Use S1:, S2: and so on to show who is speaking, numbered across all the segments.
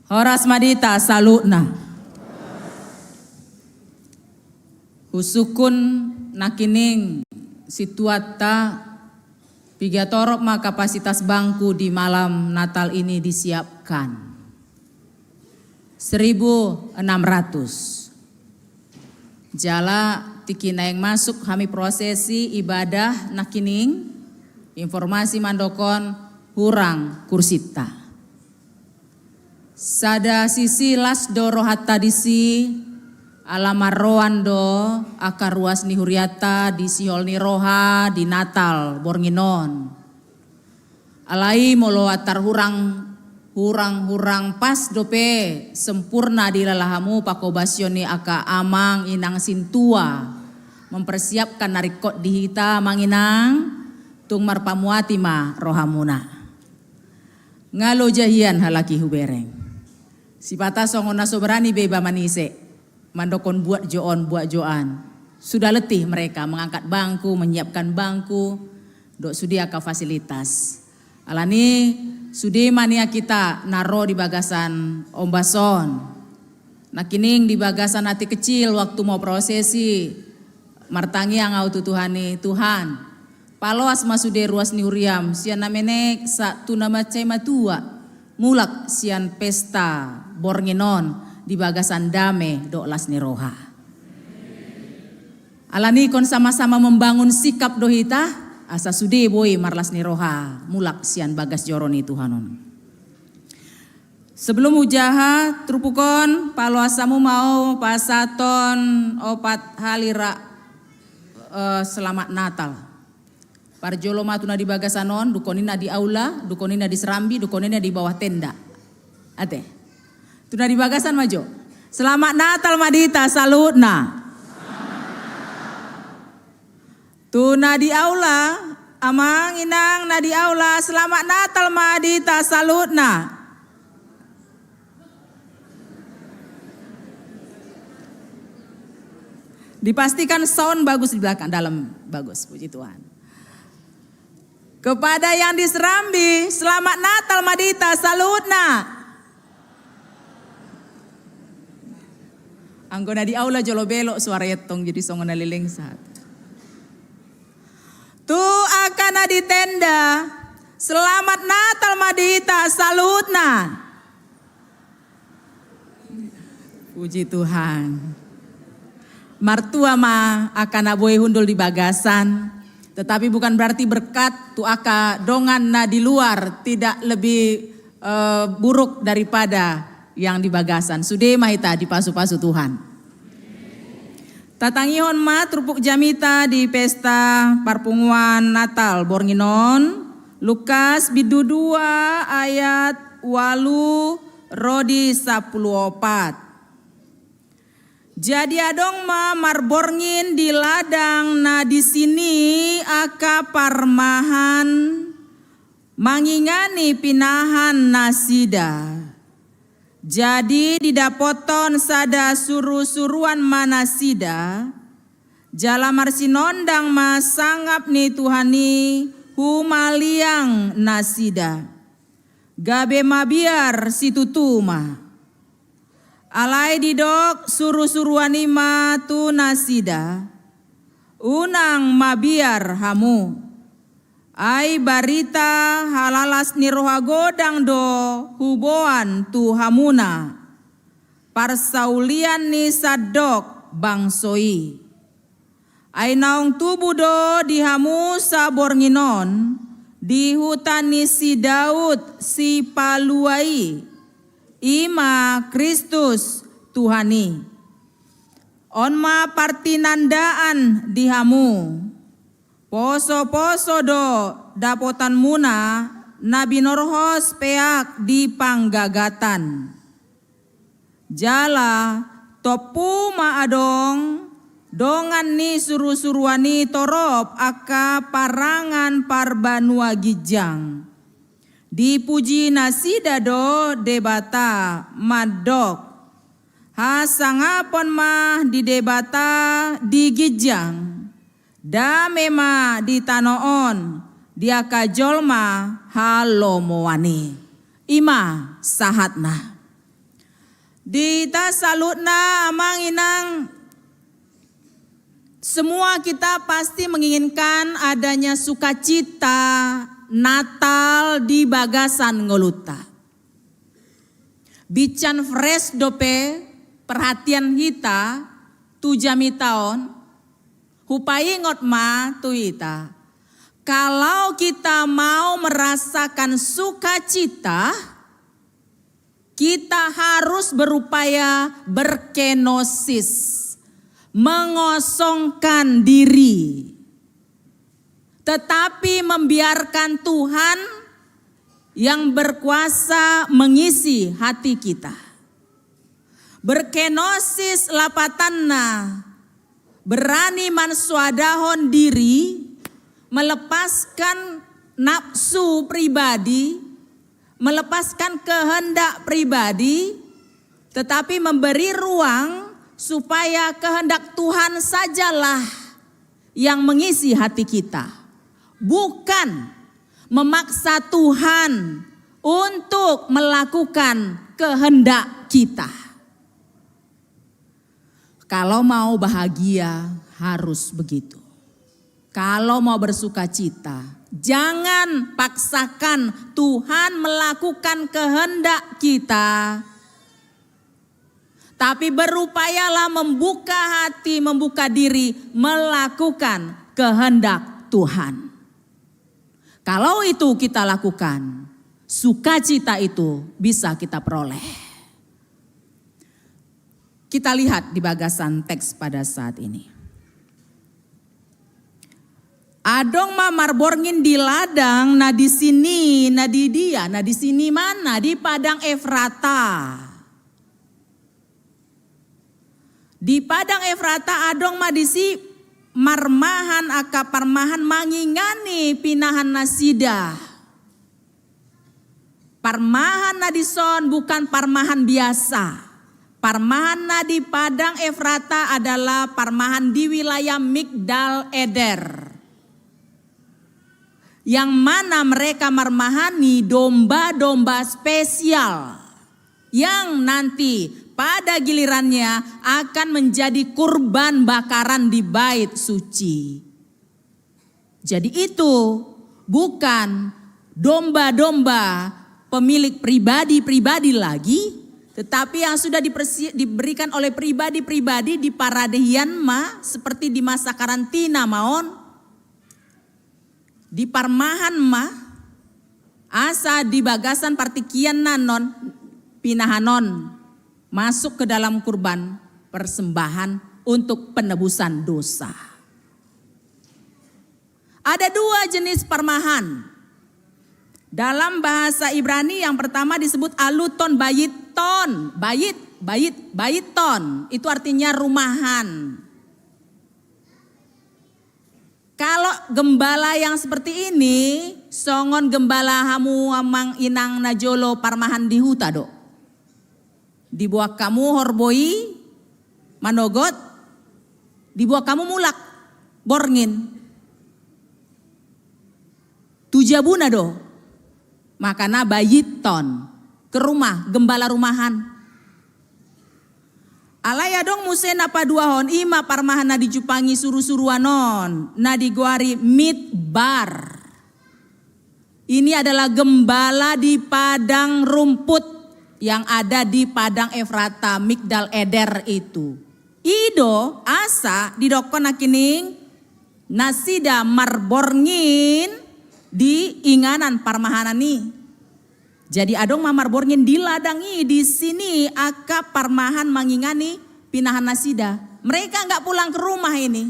S1: Horas madita salutna. Husukun nakining situata piga torok ma kapasitas bangku di malam Natal ini disiapkan 1.600. Jala tikina yang masuk kami prosesi ibadah nakining informasi mandokon hurang kursita. Sada sisi las doro hatta disi alamaroan do akar ruas ni huriata di sihol ni roha di Natal bornginon. Alai molo atar hurang pas dope sempurna di lalahamu pakobasioni aka amang inang sintua mempersiapkan narikot dihita manginang tung marpamuati ma rohamuna. Ngalo jahian halaki hubereng. Si pata songona soberani beba manise, mandokon buat joan. Sudah letih mereka mengangkat bangku, menyiapkan bangku, dok sudia ka fasilitas. Alani sudi mania kita naro di bagasan ombason. Nakining di bagasan hati kecil waktu mau prosesi, martangi yang au tutuhani Tuhan. Paloas masude ruas ni huriam, sian namenek sa tunama cai matua. Mulak sian pesta bornginon di bagasan dame doklas ni roha. Alani kon sama-sama membangun sikap dohita asa sude boy marlas ni roha mulak sian bagas joroni Tuhanon. Sebelum ujaha trupukon palo asamu mau pasaton opat halira selamat Natal. Parjolo matuna di bagasanon, dukonina di aula, dukonina di serambi, dukonina di bawah tenda. Ate, tuna di bagasan majo. Selamat Natal madita salutna. Tuna di aula, amang inang na di aula, selamat Natal madita salutna. Dipastikan sound bagus di belakang, dalam bagus, puji Tuhan. Kepada yang di Serambi, selamat Natal madita salutna. Anggona di aula jolo belok suara yetong jadi songon naliling saat. Tu akan di tenda, selamat Natal madita salutna. Puji Tuhan. Martua ma akan aboy hundul di bagasan. Tetapi bukan berarti berkat tu aka dongan na di luar tidak lebih buruk daripada yang di bagasan. Sude mahita di pasu-pasu Tuhan. Tatangihon ma trupuk jamita di pesta parpunguan Natal bornginon. Lukas bidu 2 ayat 8 rodi 14. Jadi adong ma marborngin di ladang na di sini aka parmahan mangingani pinahan nasida. Jadi didapoton sada suruan manasida jala marsinondang ma sangap ni Tuhani humaliang nasida. Gabe mabiar situtuma. Alai didok suruan ima tu nasida, unang mabiar hamu. Ai barita halalas ni roha godang do huboan tu hamuna. Parsaulian ni sadok bangsoi. Ai naung tubu do di hamu sabornginon, di hutan ni si Daud si paluai. Ima Kristus Tuhani. Onma partinandaan dihamu. Poso-poso do dapotan muna nabi norhos peak di panggagatan. Jala topu maadong dongan ni suruani torop aka parangan parbanua gijang. Dipuji nasida do debata madok. Hasangapon mah di debata di gijang. Dame mah di tanoon. Dia kajol mah halo moani. Ima sahatna. Dita salutna amang inang. Semua kita pasti menginginkan adanya sukacita Natal di bagasan ngoluta. Bican fresh dope perhatian kita tu jami taon. Hupai ngot ma tu ita. Kalau kita mau merasakan sukacita, kita harus berupaya berkenosis. Mengosongkan diri, tetapi membiarkan Tuhan yang berkuasa mengisi hati kita. Berkenosis lapatanna, berani mansuadahon diri, melepaskan nafsu pribadi, melepaskan kehendak pribadi, tetapi memberi ruang supaya kehendak Tuhan sajalah yang mengisi hati kita. Bukan memaksa Tuhan untuk melakukan kehendak kita. Kalau mau bahagia harus begitu. Kalau mau bersuka cita, jangan paksakan Tuhan melakukan kehendak kita. Tapi berupayalah membuka hati, membuka diri, melakukan kehendak Tuhan. Kalau itu kita lakukan, sukacita itu bisa kita peroleh. Kita lihat di bagasan teks pada saat ini. Adong mamar borngin di ladang, nah di sini, nah di dia, nah di sini mana? Di padang Efrata. Di padang Efrata adong madisi marmahan aka parmahan mangingani pinahan nasida. Parmahan nadison bukan parmahan biasa. Parmahan na di padang Efrata adalah parmahan di wilayah Migdal Eder. Yang mana mereka marmahani domba-domba spesial. Yang nanti pada gilirannya akan menjadi kurban bakaran di bait suci. Jadi itu bukan domba-domba pemilik pribadi-pribadi lagi, tetapi yang sudah diberikan oleh pribadi-pribadi di paradehian ma, seperti di masa karantina maon, di parmahan ma, asa di bagasan partikian nanon, pinahanon. Masuk ke dalam kurban persembahan untuk penebusan dosa. Ada dua jenis parmahan. Dalam bahasa Ibrani yang pertama disebut aluton bayiton. Bayiton itu artinya rumahan. Kalau gembala yang seperti ini, songon gembala hamu amang inang najolo parmahan di huta do. Dibuat kamu horboi, manogot, dibuat kamu mulak, borngin. Tujabuna do, makana bayiton, ke rumah, gembala rumahan. Alaya dong musen apa duahon, ima parmahan na dijupangi suru-suruanon, na diguari midbar. Ini adalah gembala di padang rumput yang ada di padang Efrata, Migdal Eder itu. Ido asa didokon akining nasida marborngin di inganan parmahanan nih. Jadi adong mamarborngin di ladangi di sini aka parmahan mangingani pinahan nasida. Mereka nggak pulang ke rumah ini.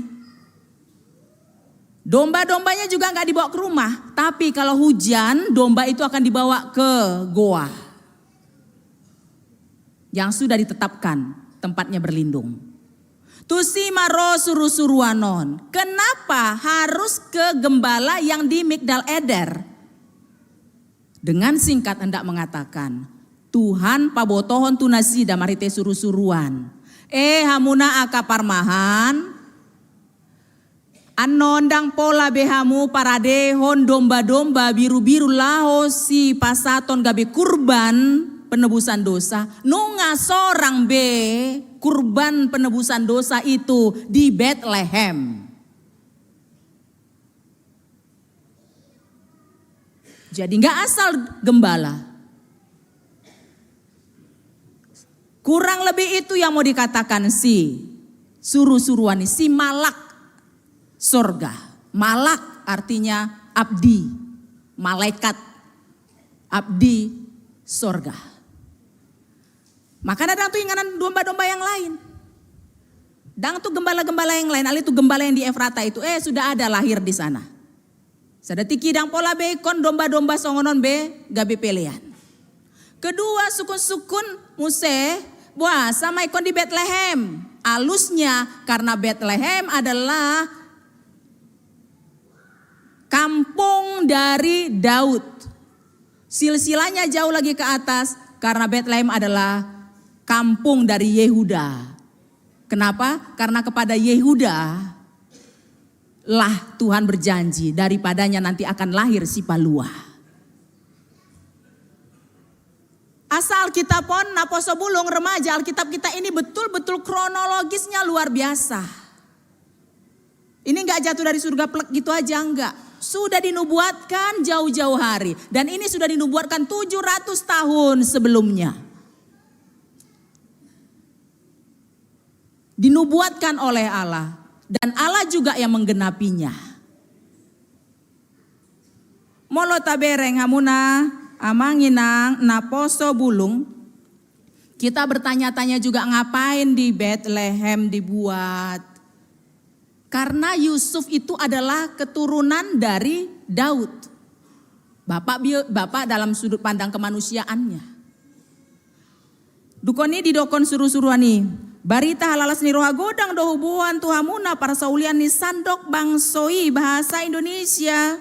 S1: Domba-dombanya juga nggak dibawa ke rumah. Tapi kalau hujan domba itu akan dibawa ke goa yang sudah ditetapkan tempatnya berlindung. Tusi maro suru-suruanon. Kenapa harus ke gembala yang di Migdal Eder? Dengan singkat hendak mengatakan, Tuhan pabotohon tunasida marite suru-suruan. Hamuna aka parmahan, anondang pola behamu paradehon domba-domba biru-biru laho si pasaton gabe kurban penebusan dosa. Nunga sorang be kurban penebusan dosa itu di Bethlehem. Jadi nggak asal gembala. Kurang lebih itu yang mau dikatakan si suruh-suruani, si malak sorga. Malak artinya abdi, malaikat, abdi sorga. Maka ada tuh inganan domba-domba yang lain. Dan tuh gembala-gembala yang lain, itu gembala yang di Efrata itu, sudah ada lahir di sana. Sadati kidang pola be kon domba-domba songonon be gabe pelean. Kedua sukun-sukun Muse, wah sama ikon di Bethlehem. Alusnya karena Bethlehem adalah kampung dari Daud. Silsilanya jauh lagi ke atas karena Bethlehem adalah kampung dari Yehuda. Kenapa? Karena kepada Yehuda lah Tuhan berjanji daripadanya nanti akan lahir si Palua. Asal kita pon naposo bulung remaja Alkitab kita ini betul-betul kronologisnya luar biasa. Ini enggak jatuh dari surga plek gitu aja, enggak. Sudah dinubuatkan jauh-jauh hari. Dan ini sudah dinubuatkan 700 tahun sebelumnya. Dinubuatkan oleh Allah. Dan Allah juga yang menggenapinya. Molo tabereng hamuna amanginang naposo bulung. Kita bertanya-tanya juga ngapain di Bethlehem dibuat. Karena Yusuf itu adalah keturunan dari Daud. Bapak dalam sudut pandang kemanusiaannya. Dukoni didokon suruh-suruani. Barita halalas ni roha godang dohubuan tuhamuna para saulian ni sandok bangsoi bahasa Indonesia.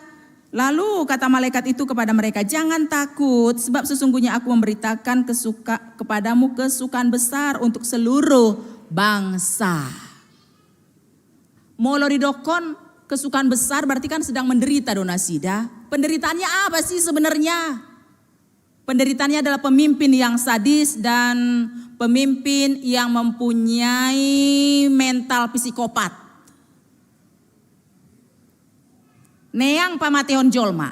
S1: Lalu kata malaikat itu kepada mereka, jangan takut sebab sesungguhnya aku memberitakan kepadamu kesukaan besar untuk seluruh bangsa. Molo didokon kesukaan besar berarti kan sedang menderita donasida. Penderitaannya apa sih sebenarnya? Penderitaannya adalah pemimpin yang sadis dan pemimpin yang mempunyai mental psikopat. Neang pamatehon jolma.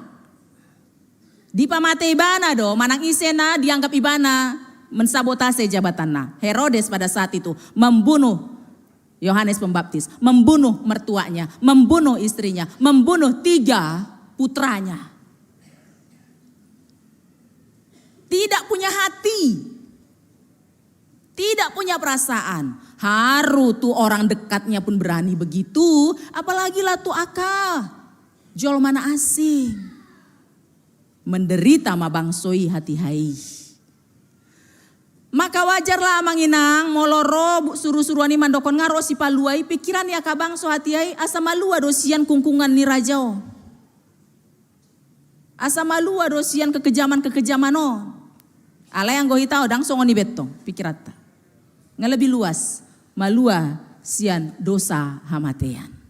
S1: Di pamate ibana do, manang isena dianggap ibana mensabotase jabatannya. Herodes pada saat itu membunuh Yohanes Pembaptis, membunuh mertuanya, membunuh istrinya, membunuh 3 putranya. Tidak punya hati, tidak punya perasaan. Haru tuh orang dekatnya pun berani begitu, apalagi lah tuh akal. Jol mana asing. Menderita ma bangsoi hati hai. Maka wajarlah manginang moloro suruh-suruani mandokon ngaro si paluai pikiran ya kabang so hatiai asa malua dosian kungkungan ni rajao. Asa malua dosian kekejaman no. Ala yang gohi tau dang songoni betong pikirata. Ngelebih luas malua sian dosa hamatean.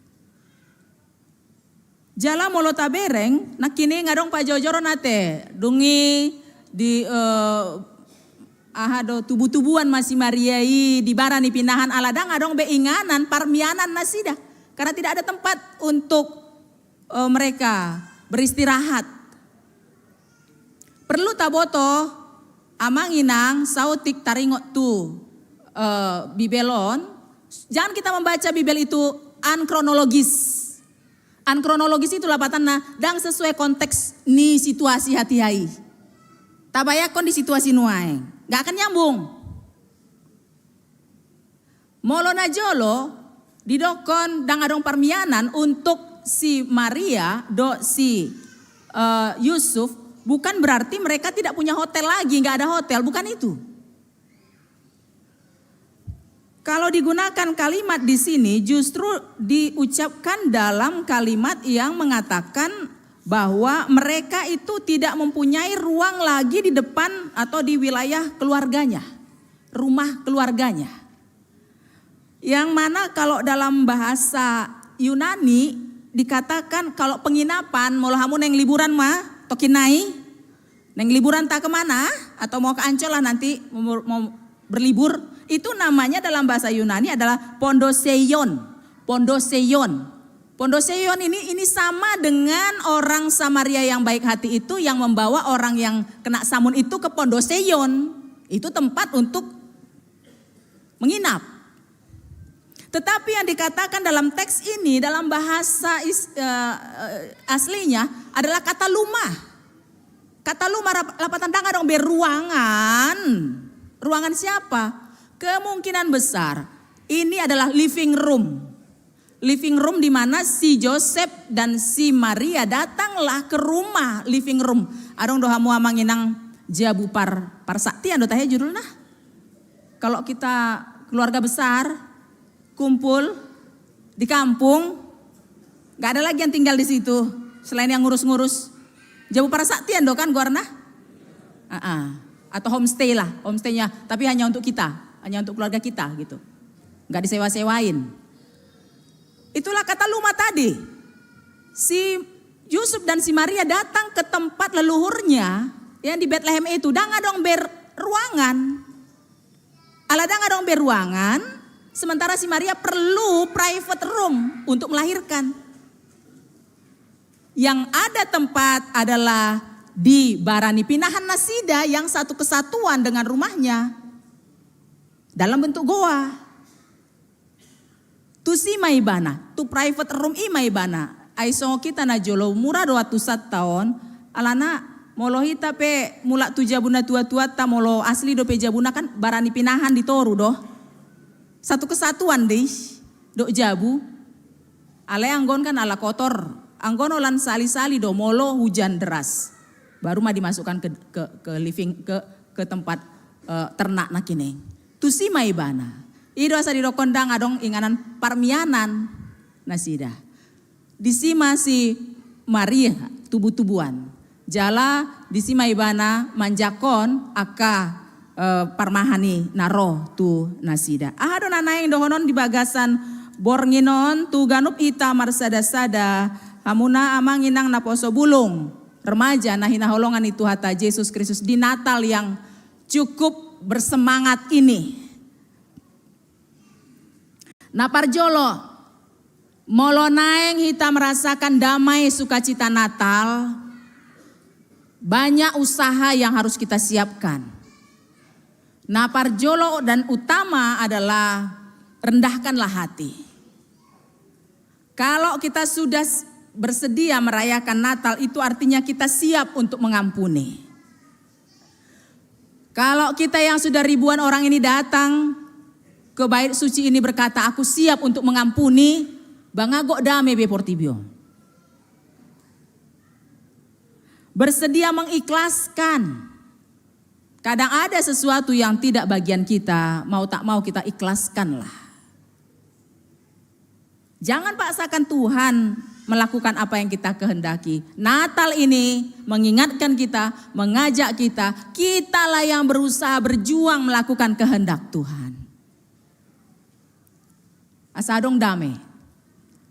S1: Jala molo tabereng nakini ngadong pajojoro nate dungi di ahado tubuh-tubuhan masih Mariai di barani pinahan aladang adong beinganan parmianan nasida karena tidak ada tempat untuk mereka beristirahat. Perlu taboto amanginang sautik taringot tu bibelon. Jangan kita membaca Bibel itu ankronologis. Ankronologis itu lapatanna dang sesuai konteks ni situasi hati hai. Tabayakon di situasi nuaeng. Gak akan nyambung. Molo najolo didokon dang adong parmianan untuk si Maria do si Yusuf bukan berarti mereka tidak punya hotel lagi, nggak ada hotel, bukan itu. Kalau digunakan kalimat di sini justru diucapkan dalam kalimat yang mengatakan bahwa mereka itu tidak mempunyai ruang lagi di depan atau di wilayah keluarganya, rumah keluarganya. Yang mana kalau dalam bahasa Yunani dikatakan kalau penginapan, molo hamun yang liburan mah tokinai, Neng liburan tak kemana atau mau ke Ancol lah nanti mau berlibur, itu namanya dalam bahasa Yunani adalah pondoseion. Pondoseion. Pondoseion ini sama dengan orang Samaria yang baik hati itu yang membawa orang yang kena samun itu ke pondoseion. Itu tempat untuk menginap. Tetapi yang dikatakan dalam teks ini dalam bahasa aslinya adalah kata lumah. Kata lumah lapatan danga dong beruangan. Ruangan siapa? Kemungkinan besar ini adalah living room. Living room di mana si Joseph dan si Maria datanglah ke rumah living room. Adong doha mua manginang jabu parsakti ando tanya judul nah. Kalau kita keluarga besar kumpul di kampung, nggak ada lagi yang tinggal di situ selain yang ngurus-ngurus. Jabu parsaktian do kan guarna? Atau homestay lah, homestaynya tapi hanya untuk kita, hanya untuk keluarga kita gitu. Nggak disewa-sewain. Itulah kata lumah tadi. Si Yusuf dan si Maria datang ke tempat leluhurnya yang di Bethlehem itu. Danga dong beruangan. Ala danga dong beruangan. Sementara si Maria perlu private room untuk melahirkan. Yang ada tempat adalah di Barani Pinahan Nasida yang satu kesatuan dengan rumahnya. Dalam bentuk goa. Tu si maibana, tu private room i maibana. Aiso kita na jolo murah 200 tahun. Alana molo hita pe mula tu jabuna tua-tua ta molo asli do pe jabuna kan Barani Pinahan di Toru doh. Satu kesatuan deh, dok jabu. Ale anggon kan ala kotor. Anggon olan sali-sali do molo hujan deras. Baru mah dimasukkan ke living ke tempat ternak nakine. Tusi maibana. Ido asa di kondang adong inganan parmianan nasida. Disi masih Maria tubuh-tubuhan. Jala disi maibana manjakon aka parmahani naro tu nasida. Ahado nanaing dohonon di bagasan bornginon tu ganup ita marsada-sada hamuna amang inang naposo bulung remaja nah hinaholongan itu hata Yesus Kristus di Natal yang cukup bersemangat ini. Naparjolo molo naeng hita merasakan damai sukacita Natal, banyak usaha yang harus kita siapkan. Naparjolo dan utama adalah rendahkanlah hati. Kalau kita sudah bersedia merayakan Natal itu artinya kita siap untuk mengampuni. Kalau kita yang sudah ribuan orang ini datang ke bait suci ini berkata aku siap untuk mengampuni, bangagok dame be portibio. Bersedia mengikhlaskan. Kadang ada sesuatu yang tidak bagian kita, mau tak mau kita ikhlaskanlah. Jangan paksakan Tuhan melakukan apa yang kita kehendaki. Natal ini mengingatkan kita, mengajak kita, kitalah yang berusaha berjuang melakukan kehendak Tuhan. Asadong dame,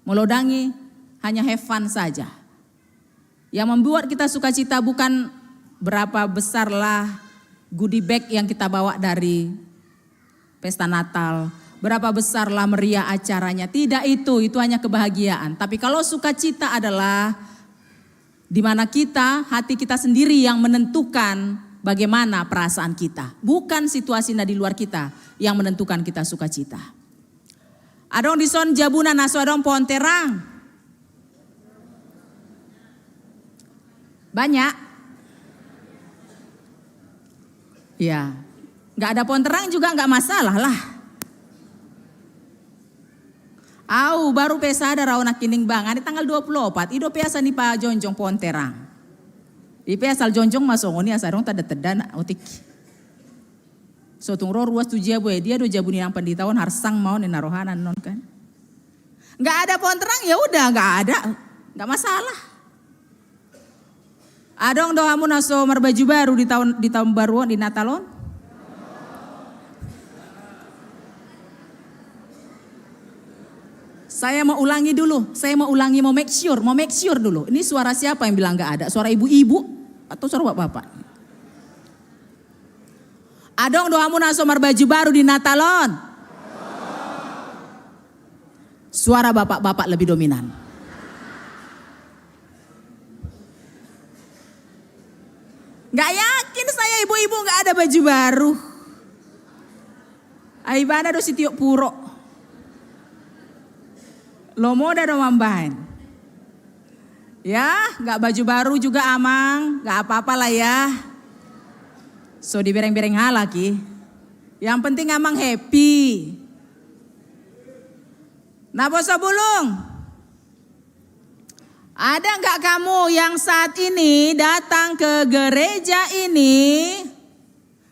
S1: melodangi hanya have fun saja. Yang membuat kita sukacita bukan berapa besarlah goodie bag yang kita bawa dari pesta Natal. Berapa besarlah meriah acaranya. Tidak itu hanya kebahagiaan. Tapi kalau sukacita adalah di mana kita, hati kita sendiri yang menentukan bagaimana perasaan kita. Bukan situasi di luar kita yang menentukan kita sukacita. Adong dison jabuna naso adong pohon terang. Banyak. Ya, nggak ada pohon terang juga nggak masalah lah. Au baru pesa ada rauna kining bang, ada tanggal 24, ido pesa nih Pak Jonjong pohon terang. Di asal Jonjong masuk ini asal tada tedan otik. So tungro ruas tu jabu dia do jabu yang penditauan harsang mau nih narohanan non kan. Nggak ada pohon terang ya udah nggak ada, nggak masalah. Adong doamu naso merbaju baru di tahun baruan di Natalon. Saya mau ulangi dulu, mau make sure dulu. Ini suara siapa yang bilang nggak ada? Suara ibu-ibu atau suara bapak-bapak? Adong doamu na somar baju baru di Natalon. Suara bapak-bapak lebih dominan. Gak yakin saya ibu-ibu gak ada baju baru. Aibana do sitiok puro. Lomo da do mambahan. Ya, gak baju baru juga amang, gak apa-apa lah ya. So di bereng-bereng hal lagi. Yang penting amang happy. Nah bosa bulung, ada nggak kamu yang saat ini datang ke gereja ini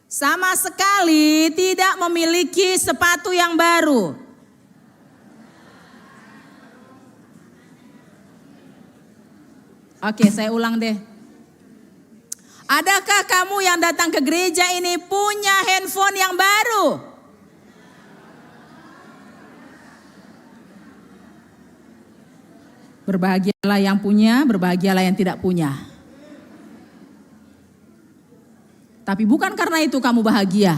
S1: sama sekali tidak memiliki sepatu yang baru? Oke, saya ulang deh. Adakah kamu yang datang ke gereja ini punya handphone yang baru? Berbahagialah yang punya, berbahagialah yang tidak punya. Tapi bukan karena itu kamu bahagia.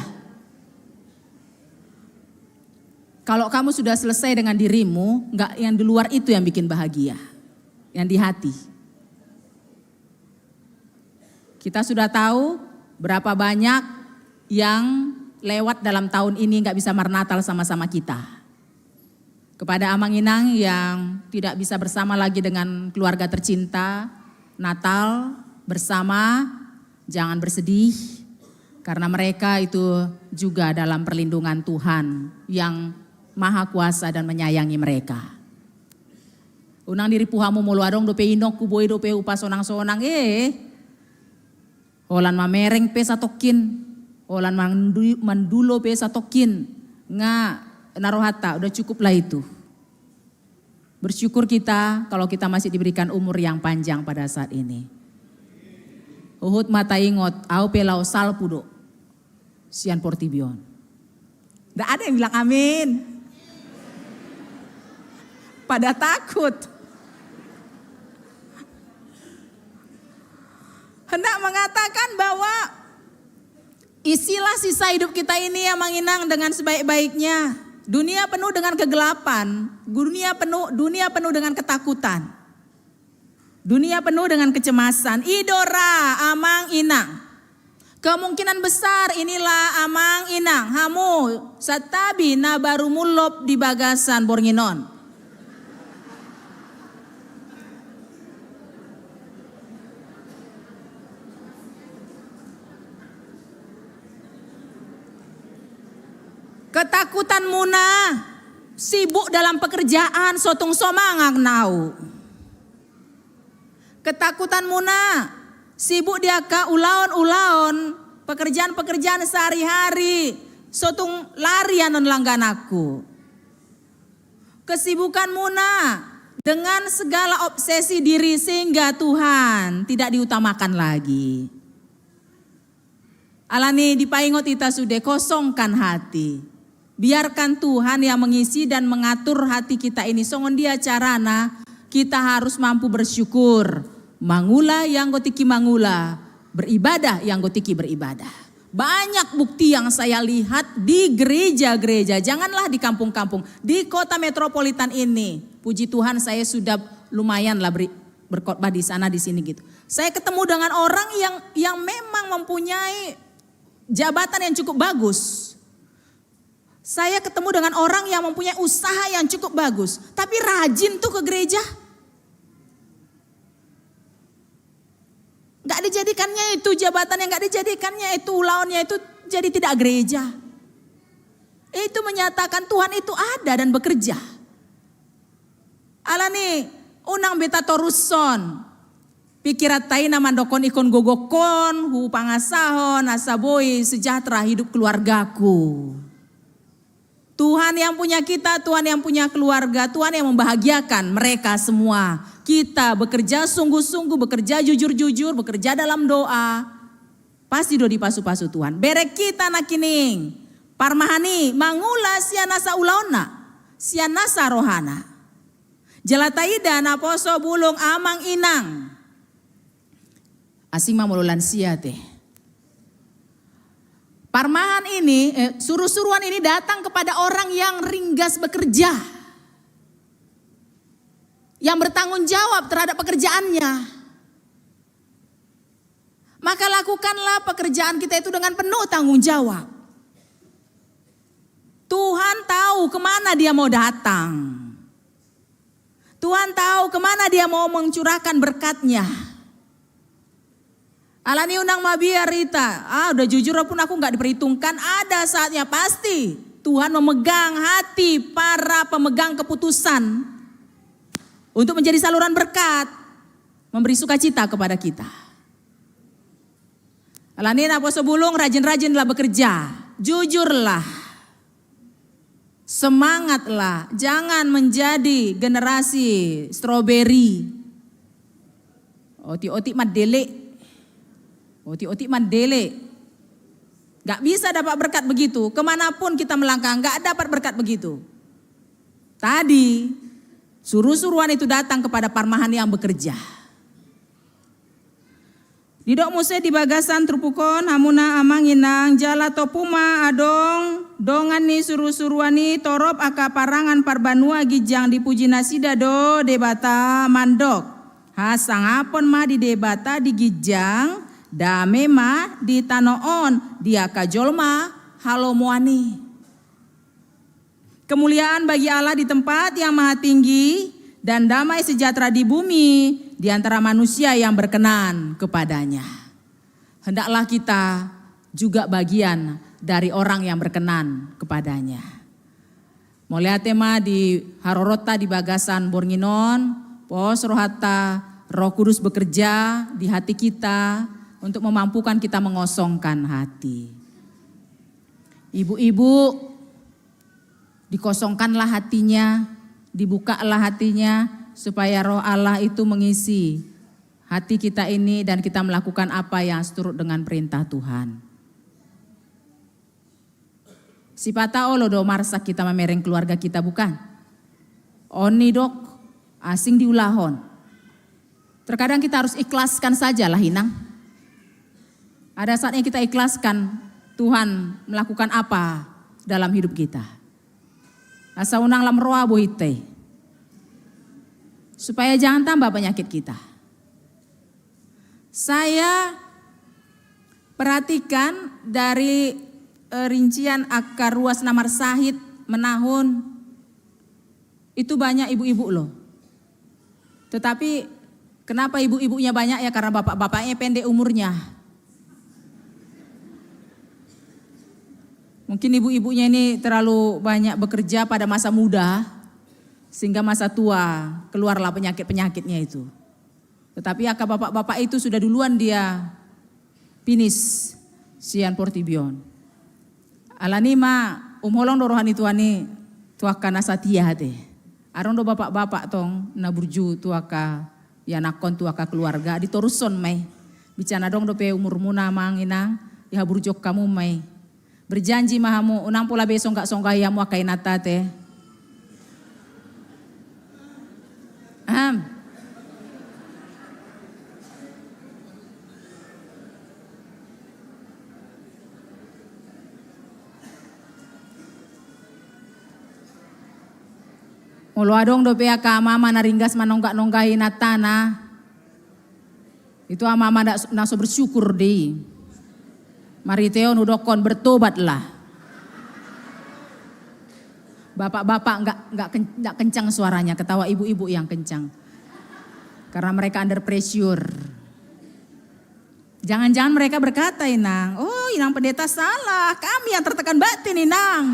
S1: Kalau kamu sudah selesai dengan dirimu, enggak yang di luar itu yang bikin bahagia. Yang di hati. Kita sudah tahu berapa banyak yang lewat dalam tahun ini enggak bisa marnatal sama-sama kita. Kepada Amang Inang yang tidak bisa bersama lagi dengan keluarga tercinta, Natal bersama, jangan bersedih. Karena mereka itu juga dalam perlindungan Tuhan yang maha kuasa dan menyayangi mereka. Unang diri puhamu mulu adong dope inok kuboi dope upa sonang-sonang Holan mamereng pe satokin, holan mandulo pe satokin, nga narohata, udah cukup lah itu. Bersyukur kita kalau kita masih diberikan umur yang panjang pada saat ini. Uhud mata ingot, au pelau salpudo, sian portibion. Nggak ada yang bilang amin. Pada takut. Hendak mengatakan bahwa isilah sisa hidup kita ini yang menginang dengan sebaik-baiknya. Dunia penuh dengan kegelapan, dunia penuh dengan ketakutan. Dunia penuh dengan kecemasan. Idora Amang Inang. Kemungkinan besar inilah Amang Inang. Hamu satabi na baru mulop di bagasan Bornginon. Ketakutan muna, sibuk dalam pekerjaan, sotong somangak nau. Ketakutan muna, sibuk dia ka ulaon-ulaon, pekerjaan-pekerjaan sehari-hari, sotong lari anon langganaku. Kesibukan muna dengan segala obsesi diri sehingga Tuhan tidak diutamakan lagi. Alani dipaingot ita sudah kosongkan hati. Biarkan Tuhan yang mengisi dan mengatur hati kita ini. Songon dia carana kita harus mampu bersyukur. Mangula yang gotiki mangula. Beribadah yang gotiki beribadah. Banyak bukti yang saya lihat di gereja-gereja. Janganlah di kampung-kampung. Di kota metropolitan ini. Puji Tuhan saya sudah lumayan lah berkhotbah di sana di sini gitu. Saya ketemu dengan orang yang memang mempunyai jabatan yang cukup bagus. Saya ketemu dengan orang yang mempunyai usaha yang cukup bagus. Tapi rajin tuh ke gereja. Gak dijadikannya itu jabatannya, gak dijadikannya itu ulaunnya itu jadi tidak gereja. Itu menyatakan Tuhan itu ada dan bekerja. Alani unang beta toruson. Pikiratai nama dokon ikon gogokon, hu pangasahon, asaboi sejahtera hidup keluargaku. Tuhan yang punya kita, Tuhan yang punya keluarga, Tuhan yang membahagiakan mereka semua. Kita bekerja sungguh-sungguh, bekerja jujur-jujur, bekerja dalam doa. Pasti do dipasu-pasu Tuhan. Berek kita nakining, parmahani, mangula sianasa ulauna, sianasa rohana. Jelataida naposo bulung Amang Inang. Asing mamululan sia teh. Parmahan ini, suruh-suruhan ini datang kepada orang yang ringgas bekerja. Yang bertanggung jawab terhadap pekerjaannya. Maka lakukanlah pekerjaan kita itu dengan penuh tanggung jawab. Tuhan tahu kemana dia mau datang. Tuhan tahu kemana dia mau mencurahkan berkatnya. Alani unang mabia Rita, udah jujur pun aku gak diperhitungkan, ada saatnya pasti Tuhan memegang hati para pemegang keputusan untuk menjadi saluran berkat, memberi sukacita kepada kita. Alani naposo bulung rajin-rajinlah bekerja, jujurlah, semangatlah, jangan menjadi generasi stroberi, oti-oti madele. Oti-oti mandele. Gak bisa dapat berkat begitu. Kemanapun kita melangkah gak dapat berkat begitu. Tadi suruh-suruhan itu datang kepada parmahan yang bekerja. Didok muse di bagasan trupukon hamuna amanginang jala topuma adong dongani suruh-suruhani torop aka parangan parbanua gijang dipuji nasida do debata mandok. Hasang apon ma di debata di gijang dame ma di tanoon dia kajolma halomuani. Kemuliaan bagi Allah di tempat yang maha tinggi dan damai sejahtera di bumi di antara manusia yang berkenan kepadanya. Hendaklah kita juga bagian dari orang yang berkenan kepadanya. Mulai tema di Harorota di Bagasan Bornginon, pos rohata Roh Kudus bekerja di hati kita untuk memampukan kita mengosongkan hati. Ibu-ibu, dikosongkanlah hatinya, dibukalah hatinya supaya roh Allah itu mengisi hati kita ini dan kita melakukan apa yang seturut dengan perintah Tuhan. Sipata olodo marsak kita memereng keluarga kita bukan? Oni dok, asing diulahon. Terkadang kita harus ikhlaskan saja lah hinang. Ada saatnya kita ikhlaskan Tuhan melakukan apa dalam hidup kita. Asa unang lam roa bohite. Supaya jangan tambah penyakit kita. Saya perhatikan dari rincian akar ruas namar sahid menahun. Itu banyak ibu-ibu loh. Tetapi kenapa ibu-ibunya banyak ya karena bapak-bapaknya pendek umurnya. Mungkin ibu-ibunya ini terlalu banyak bekerja pada masa muda sehingga masa tua keluarlah penyakit-penyakitnya itu. Tetapi akak bapak-bapak itu sudah duluan dia finish sian portibion. Alani ma holong do rohani tuani tuaka nasatia hate. Aron do bapak-bapak tong naburju tuaka ya nakon tuaka keluarga ditoruson mai. Bicana dong do pe umur muna manginang ya burjok kamu mai. Berjanji mahamu unang pula besok gak songgah yamu akai natate. Mulu adong do pea ka mama naringgas manonggak-nonggahi natana. Itu mama naso bersyukur deh. Mari Teo nudokon bertobatlah. Bapak-bapak enggak kencang suaranya, ketawa ibu-ibu yang kencang. Karena mereka under pressure. Jangan-jangan mereka berkata, Inang, oh Inang pendeta salah, kami yang tertekan batin Inang.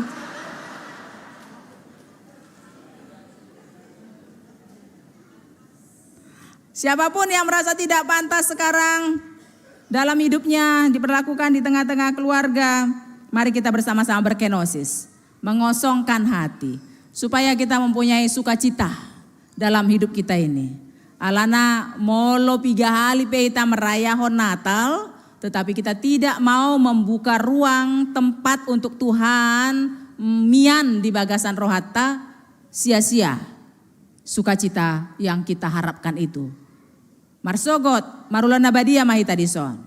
S1: Siapapun yang merasa tidak pantas sekarang dalam hidupnya diperlakukan di tengah-tengah keluarga, mari kita bersama-sama berkenosis, mengosongkan hati, supaya kita mempunyai sukacita dalam hidup kita ini. Alana molo 3 hari kita merayahon Natal, tetapi kita tidak mau membuka ruang tempat untuk Tuhan mian di bagasan rohata, sia-sia sukacita yang kita harapkan itu. Marsogot, marulan nabadia mahita dison.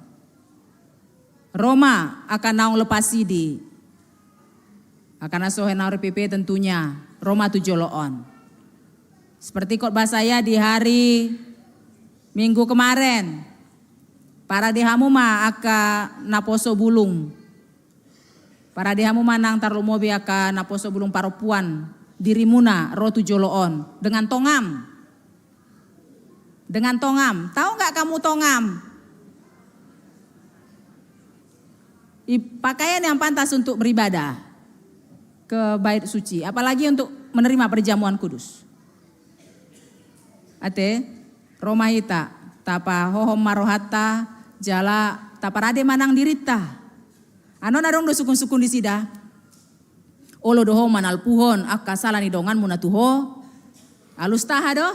S1: Roma akan naung lepasidi. Akan asohen naur PP tentunya Roma tujoloon. Seperti khotbah saya di hari Minggu kemarin. Para dehamu ma aka naposo bulung. Para dehamu manang tarlumobi aka naposo bulung paropuan. Dirimuna ro tujoloon dengan tongam. Dengan tongam. Tahu nggak kamu tongam? Pakaian yang pantas untuk beribadah ke bait suci, apalagi untuk menerima perjamuan kudus. Ate Roma hita tapa hohom marohata jala taparade manang dirita. Anon adong do sukun-sukun di sida. Olo doho manal puhon akka salani dongan munatuho. Alus taha doh.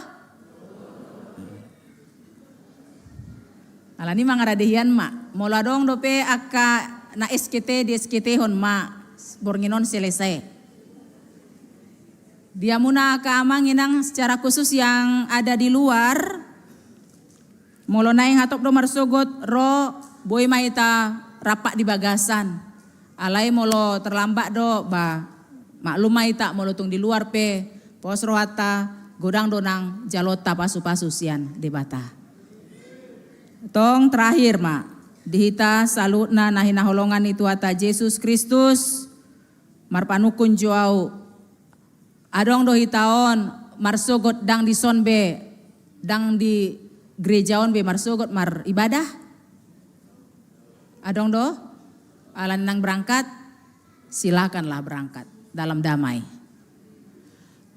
S1: Alani mangaradehian mak. Mola dong dope akka na SKT di SKT hon ma bornginon selesai. Dia muna keamang inang secara khusus yang ada di luar. Molo naing hatop do marsogot ro boy maita rapak di bagasan. Alai molo terlambat do ba maklum maita molo tung di luar pe pos rohata godang donang jalota pasu-pasu sian debata. Tong terakhir mak. Dihita salutna nahina holongan itu ata Yesus Kristus marpanukun joau adong do hitaon marsogot dang di sonbe dang di gerejaon be marsogot mar ibadah adong do alan nang berangkat silakanlah berangkat dalam damai.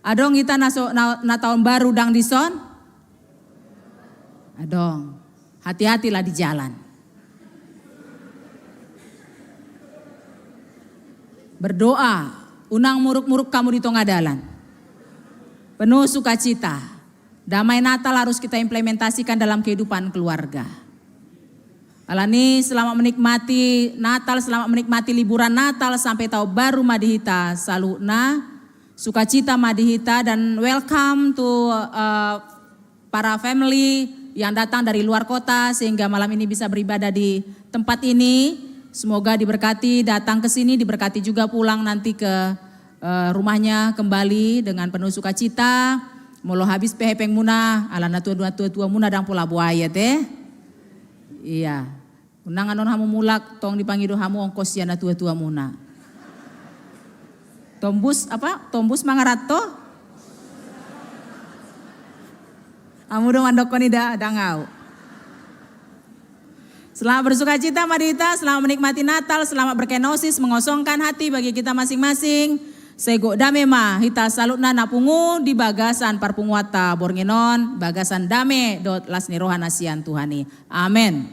S1: Adong kita na tahun baru dang di son adong hati-hatilah di jalan. Berdoa, unang muruk-muruk kamu di tengah jalan. Penuh sukacita. Damai Natal harus kita implementasikan dalam kehidupan keluarga. Alani selamat menikmati Natal, selamat menikmati liburan Natal sampai tahun baru madihita. Salutna, sukacita madihita dan welcome to para family yang datang dari luar kota sehingga malam ini bisa beribadah di tempat ini. Semoga diberkati datang ke sini, diberkati juga pulang nanti ke rumahnya kembali dengan penuh sukacita. Molo habis pehepeng muna, alana tua muna dang pola buaya teh. Iya. Unang anon hamu mulak tong dipanggil hamu ongkos yana tua muna. Tombus apa? Tombus mangarato? Amu dong andokon ida dangau. Selamat bersukacita madita, selamat menikmati Natal, selamat berkenosis, mengosongkan hati bagi kita masing-masing. Sego dame ma hita salutna napungu di bagasan parpunguata borngenon, bagasan dame dot lasni rohanasian Tuhani. Amin.